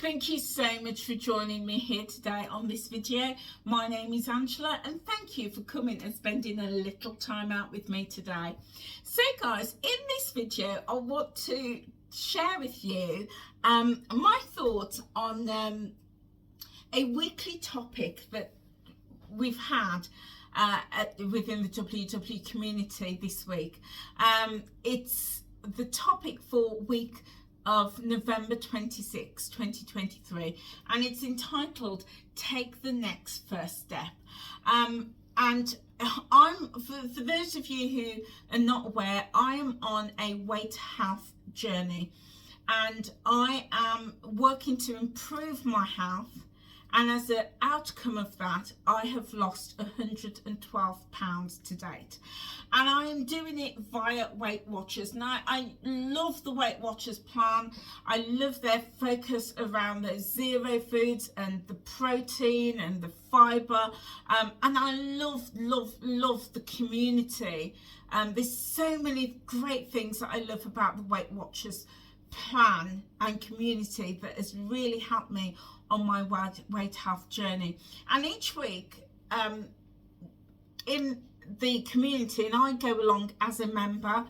Thank you so much for joining me here today on this video. My name is Angela and thank you for coming and spending a little time out with me today. So guys, in this video I want to share with you my thoughts on a weekly topic that we've had within the WW community this week. It's the topic for week of November 26, 2023, and it's entitled Take the Next First Step. And I'm for those of you who are not aware, I am on a weight health journey and I am working to improve my health, and as an outcome of that I have lost 112 pounds to date, and I am doing it via Weight Watchers. Now I love the Weight Watchers plan. I love their focus around the zero foods and the protein and the fibre, and I love the community. There's so many great things that I love about the Weight Watchers plan and community that has really helped me on my weight health journey. And each week in the community, and I go along as a member,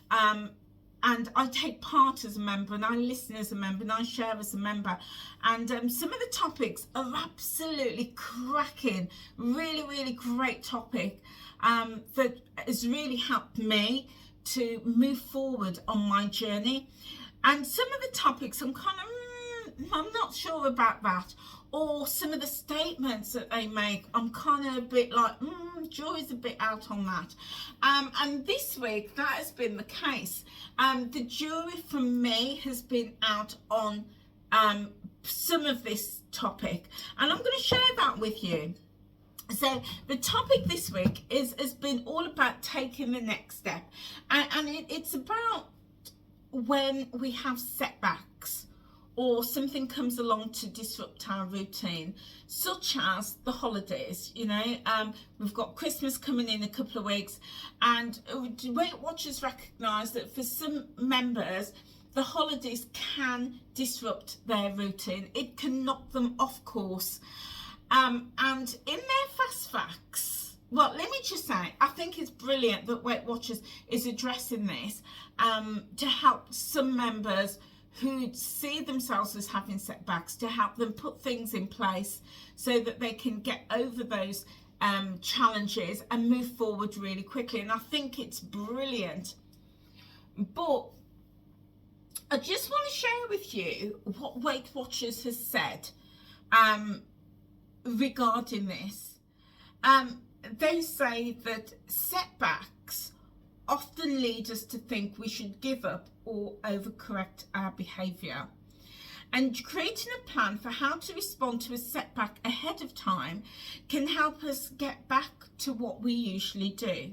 and I take part as a member, and I listen as a member, and I share as a member, and some of the topics are absolutely cracking, really great topic that has really helped me to move forward on my journey. And some of the topics I'm kind of I'm not sure about that, or some of the statements that they make I'm kind of a bit like Joy's a bit out on that, and this week that has been the case. The jury from me has been out on some of this topic, and I'm going to share that with you. So the topic this week has been all about taking the next step, and it's about when we have setbacks or something comes along to disrupt our routine, such as the holidays. You know, we've got Christmas coming in a couple of weeks, and Weight Watchers recognise that for some members the holidays can disrupt their routine. It can knock them off course, and in their fast facts, well, let me just say, I think it's brilliant that Weight Watchers is addressing this to help some members who see themselves as having setbacks, to help them put things in place so that they can get over those challenges and move forward really quickly. And I think it's brilliant. But I just want to share with you what Weight Watchers has said regarding this. They say that setbacks often lead us to think we should give up or overcorrect our behaviour, and creating a plan for how to respond to a setback ahead of time can help us get back to what we usually do.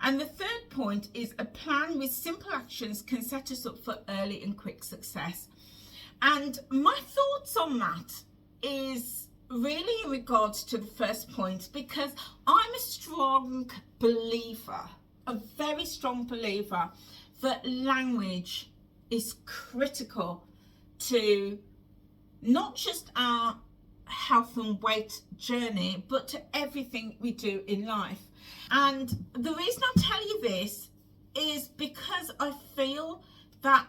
And the third point is a plan with simple actions can set us up for early and quick success. And my thoughts on that is really in regards to the first point, because I'm a strong believer, a very strong believer, that language is critical to not just our health and weight journey, but to everything we do in life. And the reason I tell you this is because I feel that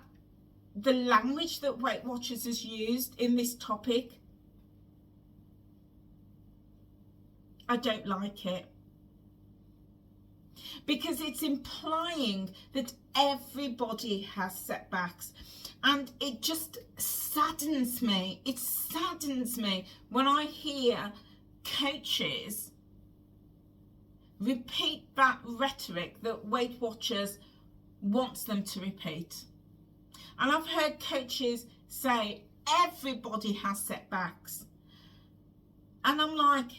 the language that Weight Watchers has used in this topic, I don't like it, because it's implying that everybody has setbacks, and it just saddens me. It saddens me when I hear coaches repeat that rhetoric that Weight Watchers wants them to repeat. And I've heard coaches say everybody has setbacks, and I'm like,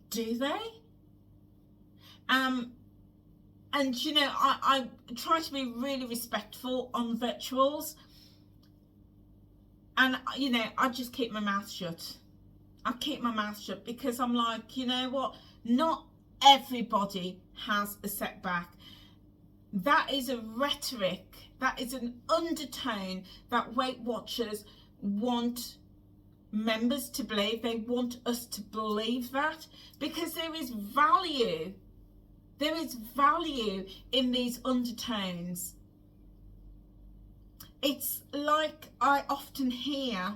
do they? And you know, I try to be really respectful on virtuals, and you know, I just keep my mouth shut. I keep my mouth shut because I'm like, you know what, not everybody has a setback. That is a rhetoric, that is an undertone that Weight Watchers want members to believe. They want us to believe that, because there is value. There is value in these undertones. It's like I often hear,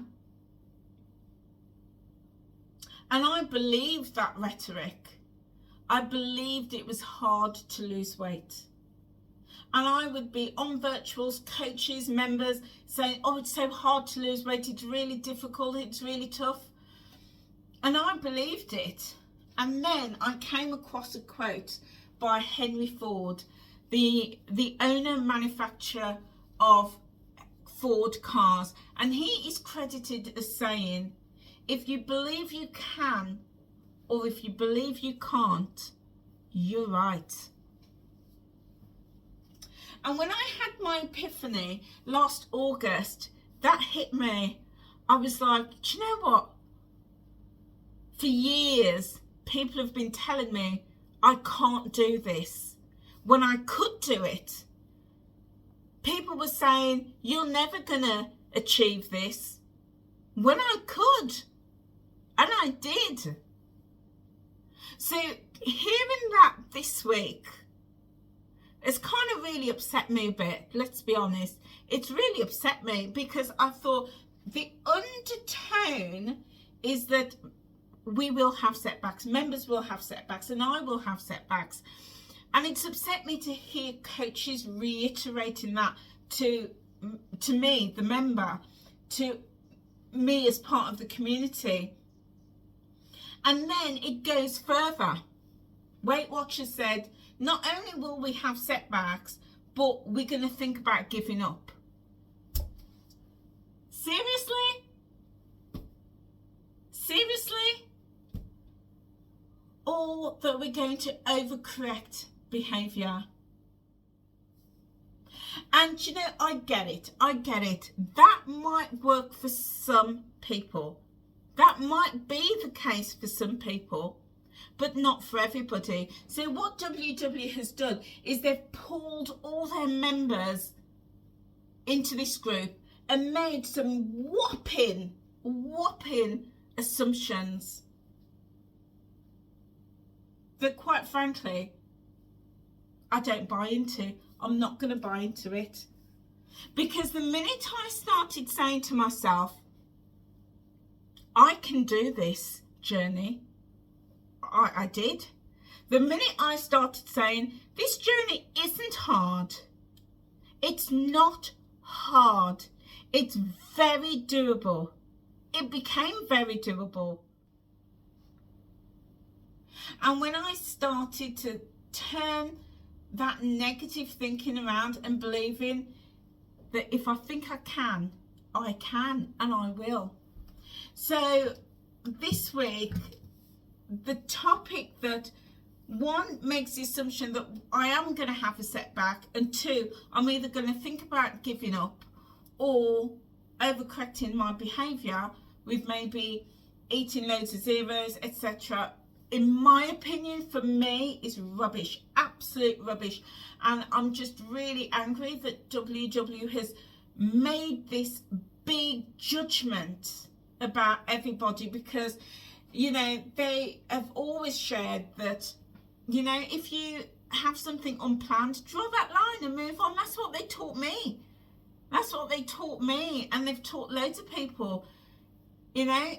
and I believed that rhetoric. I believed it was hard to lose weight. And I would be on virtuals, coaches, members saying, oh, it's so hard to lose weight. It's really difficult. It's really tough. And I believed it. And then I came across a quote by Henry Ford, the owner and manufacturer of Ford cars. And he is credited as saying, if you believe you can, or if you believe you can't, you're right. And when I had my epiphany last August, that hit me. I was like, do you know what? For years, people have been telling me I can't do this. When I could do it, people were saying, you're never gonna achieve this. When I could, and I did. So hearing that this week, it's kind of really upset me a bit, let's be honest. It's really upset me, because I thought the undertone is that we will have setbacks, members will have setbacks, and I will have setbacks. And it's upset me to hear coaches reiterating that to me, the member, to me as part of the community. And then it goes further. Weight Watchers said, not only will we have setbacks, but we're going to think about giving up. Seriously? Seriously? Or that we're going to overcorrect behaviour? And you know, I get it. That might work for some people. That might be the case for some people, but not for everybody. So what WW has done is they've pulled all their members into this group and made some whopping assumptions that, quite frankly, I don't buy into. I'm not going to buy into it. Because the minute I started saying to myself, I can do this journey, I did. The minute I started saying, this journey isn't hard. It's not hard. It's very doable. It became very doable. And when I started to turn that negative thinking around and believing that if I think I can and I will. So this week, the topic that, one, makes the assumption that I am going to have a setback, and two, I'm either going to think about giving up or overcorrecting my behaviour with maybe eating loads of zeros, etc. In my opinion, for me, is rubbish, absolute rubbish. And I'm just really angry that WW has made this big judgment about everybody, because, you know, they have always shared that, you know, if you have something unplanned, draw that line and move on. That's what they taught me. That's what they taught me, and they've taught loads of people. You know,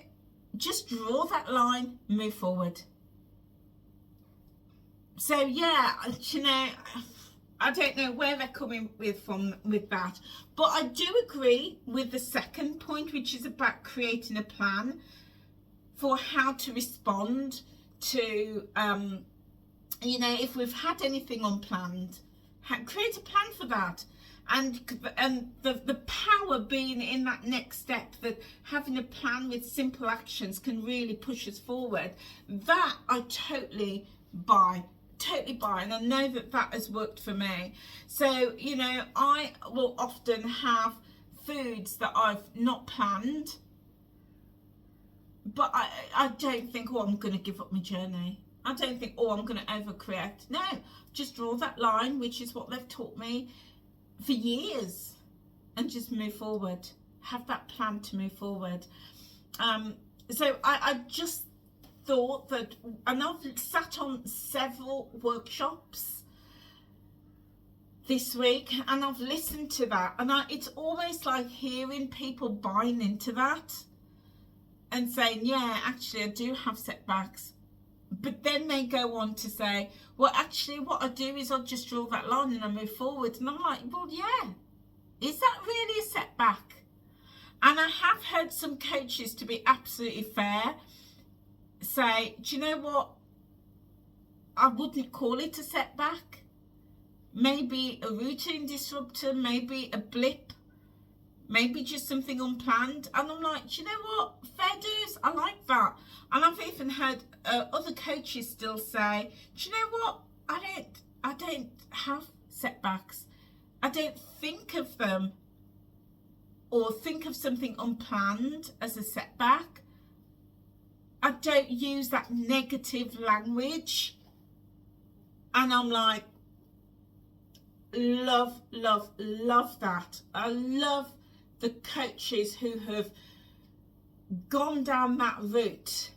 just draw that line, move forward. So yeah, you know, I don't know where they're coming with that, but I do agree with the second point, which is about creating a plan for how to respond to, you know, if we've had anything unplanned, create a plan for that. And the power being in that next step, that having a plan with simple actions can really push us forward. That I totally buy, and I know that that has worked for me. So, you know, I will often have foods that I've not planned, but I don't think, oh, I'm going to give up my journey. I don't think, oh, I'm going to overcorrect. No, just draw that line, which is what they've taught me for years, and just move forward. Have that plan to move forward. So I just thought that, and I've sat on several workshops this week and I've listened to that, and it's almost like hearing people buying into that and saying, yeah, actually I do have setbacks. But then they go on to say, well, actually what I do is I'll just draw that line and I move forward. And I'm like, well, yeah, is that really a setback? And I have heard some coaches, to be absolutely fair, say, do you know what, I wouldn't call it a setback. Maybe a routine disruptor, maybe a blip, maybe just something unplanned. And I'm like, do you know what, fair dues, I like that. And I've even heard other coaches still say, do you know what, I don't have setbacks. I don't think of them or think of something unplanned as a setback. I don't use that negative language. And I'm like, love that. I love the coaches who have gone down that route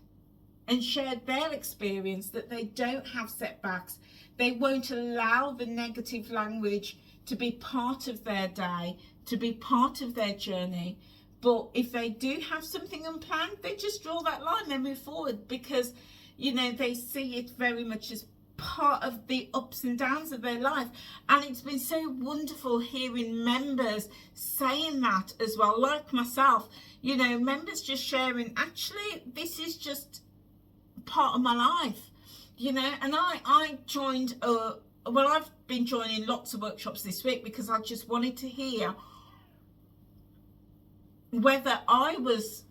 and shared their experience, that they don't have setbacks. They won't allow the negative language to be part of their day, to be part of their journey. But if they do have something unplanned, they just draw that line, they move forward, because, you know, they see it very much as part of the ups and downs of their life. And it's been so wonderful hearing members saying that as well, like myself, you know, members just sharing, actually this is just part of my life, you know. And I joined well, I've been joining lots of workshops this week because I just wanted to hear whether I was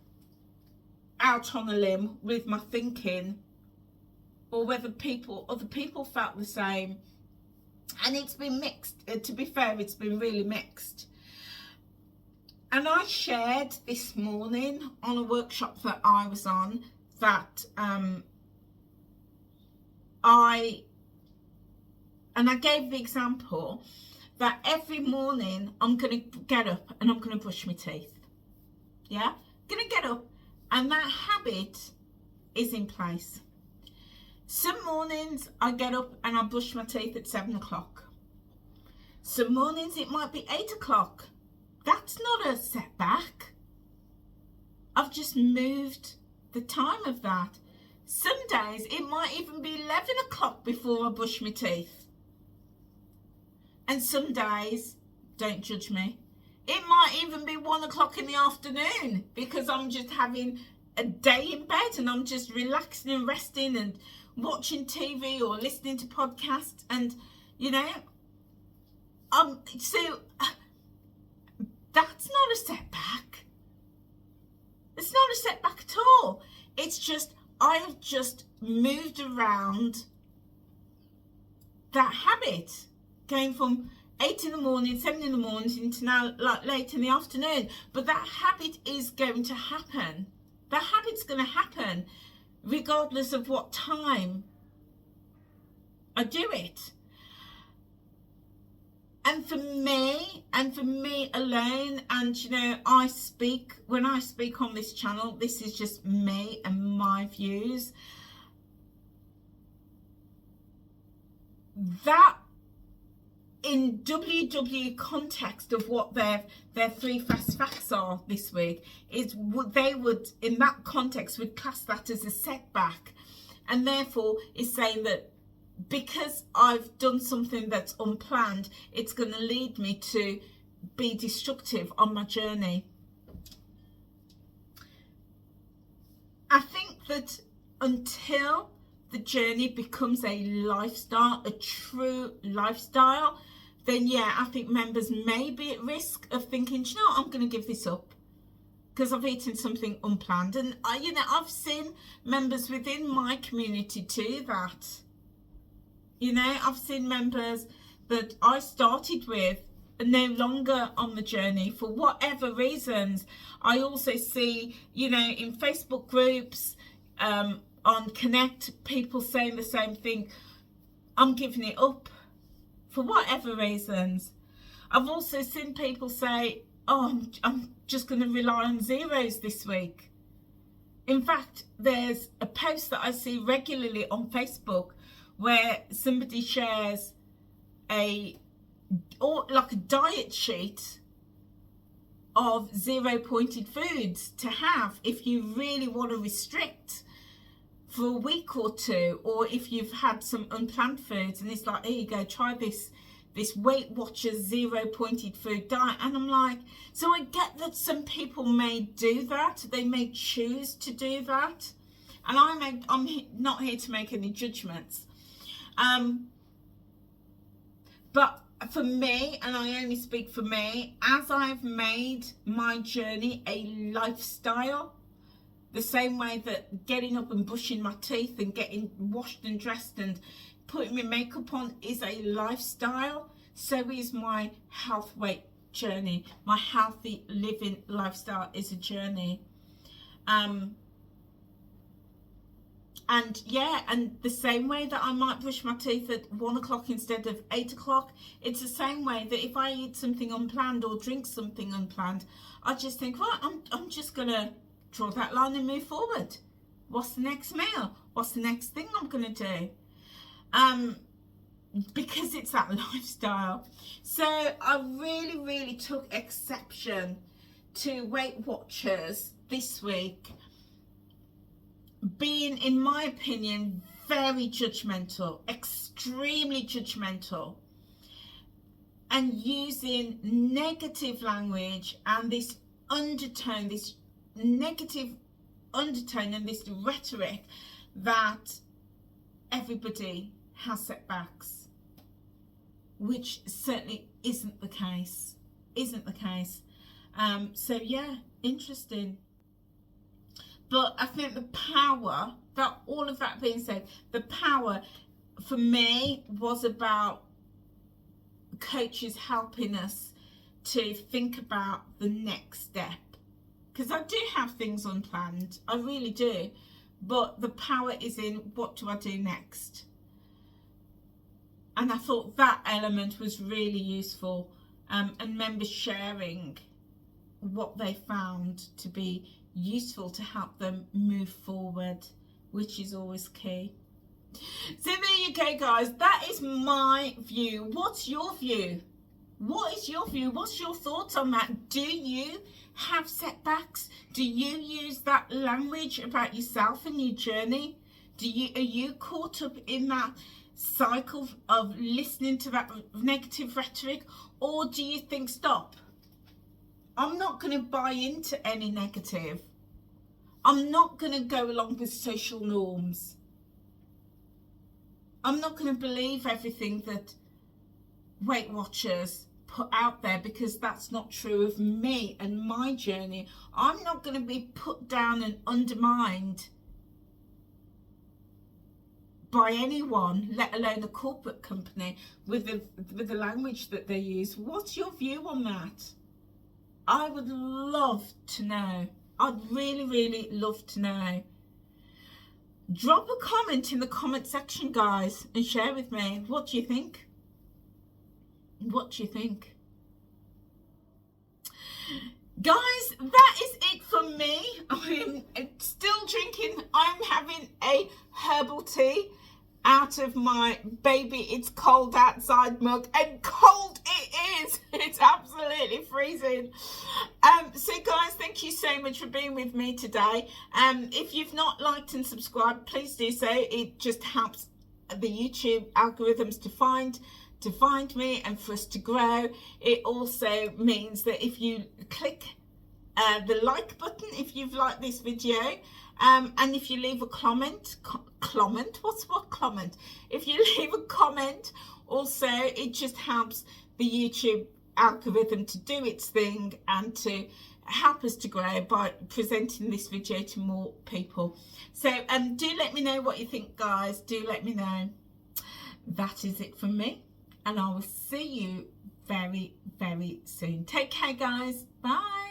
out on a limb with my thinking, or whether other people felt the same. And it's been mixed. To be fair, it's been really mixed. And I shared this morning on a workshop that I was on that I gave the example that every morning I'm going to get up and I'm going to brush my teeth. Yeah, going to get up, and that habit is in place. Some mornings I get up and I brush my teeth at 7 o'clock. Some mornings it might be 8 o'clock. That's not a setback. I've just moved the time of that. Some days it might even be 11 o'clock before I brush my teeth. And some days, don't judge me, it might even be 1 o'clock in the afternoon because I'm just having a day in bed and I'm just relaxing and resting and watching TV or listening to podcasts. And, you know, so that's not a setback. It's not a setback at all. It's just, I have just moved around that habit, going from 8 in the morning, 7 in the morning into now like late in the afternoon. But that habit is going to happen. That habit's going to happen regardless of what time I do it. And for me alone, and you know, when I speak on this channel, this is just me and my views. That in WWE context of what their 3 fast facts are this week, is they would, in that context, would class that as a setback, and therefore is saying that because I've done something that's unplanned, it's going to lead me to be destructive on my journey. I think that until the journey becomes a lifestyle, a true lifestyle, then yeah, I think members may be at risk of thinking, you know, I'm going to give this up because I've eaten something unplanned. And you know, I've seen members within my community do that. You know, I've seen members that I started with are no longer on the journey for whatever reasons. I also see, you know, in Facebook groups, on Connect, people saying the same thing. I'm giving it up for whatever reasons. I've also seen people say, oh, I'm just going to rely on zeros this week. In fact, there's a post that I see regularly on Facebook where somebody shares like a diet sheet of 0 pointed foods to have if you really want to restrict for a week or two, or if you've had some unplanned foods, and it's like, here you go, try this Weight Watchers 0 pointed food diet. And I'm like, so I get that some people may do that, they may choose to do that, and I'm not here to make any judgments, but for me, and I only speak for me, as I've made my journey a lifestyle, the same way that getting up and brushing my teeth and getting washed and dressed and putting my makeup on is a lifestyle, so is my health weight journey. My healthy living lifestyle is a journey. And yeah, and the same way that I might brush my teeth at 1 o'clock instead of 8 o'clock, it's the same way that if I eat something unplanned or drink something unplanned, I just think, right, I'm just gonna draw that line and move forward. What's the next meal? What's the next thing I'm gonna do? Because it's that lifestyle. So I really took exception to Weight Watchers this week being, in my opinion, very judgmental, extremely judgmental, and using negative language and this undertone, this negative undertone and this rhetoric that everybody has setbacks, which certainly isn't the case. So yeah, interesting. But I think the power, that all of that being said, the power for me was about coaches helping us to think about the next step. Because I do have things unplanned, I really do. But the power is in, what do I do next? And I thought that element was really useful. And members sharing what they found to be useful to help them move forward, which is always key. So there you go, guys, that is my view. What's your view? What is your view? What's your thoughts on that? Do you have setbacks? Do you use that language about yourself and your journey? Are you caught up in that cycle of listening to that negative rhetoric, or do you think, stop, I'm not going to buy into any negative. I'm not going to go along with social norms. I'm not going to believe everything that Weight Watchers put out there, because that's not true of me and my journey. I'm not going to be put down and undermined by anyone, let alone a corporate company, with the language that they use. What's your view on that? I would love to know. I'd really love to know. Drop a comment in the comment section, guys, and share with me. What do you think? What do you think? Guys, that is it from me. I'm still drinking. I'm having a herbal tea out of my baby it's cold outside mug, and cold it is. It's absolutely freezing. So guys, thank you so much for being with me today. If you've not liked and subscribed, please do so. It just helps the YouTube algorithms to find me and for us to grow. It also means that if you click the like button if you've liked this video, and if you leave a comment, if you leave a comment, also it just helps the YouTube algorithm to do its thing and to help us to grow by presenting this video to more people. So do let me know what you think, guys. Do let me know. That is it from me, and I will see you very soon. Take care, guys. Bye.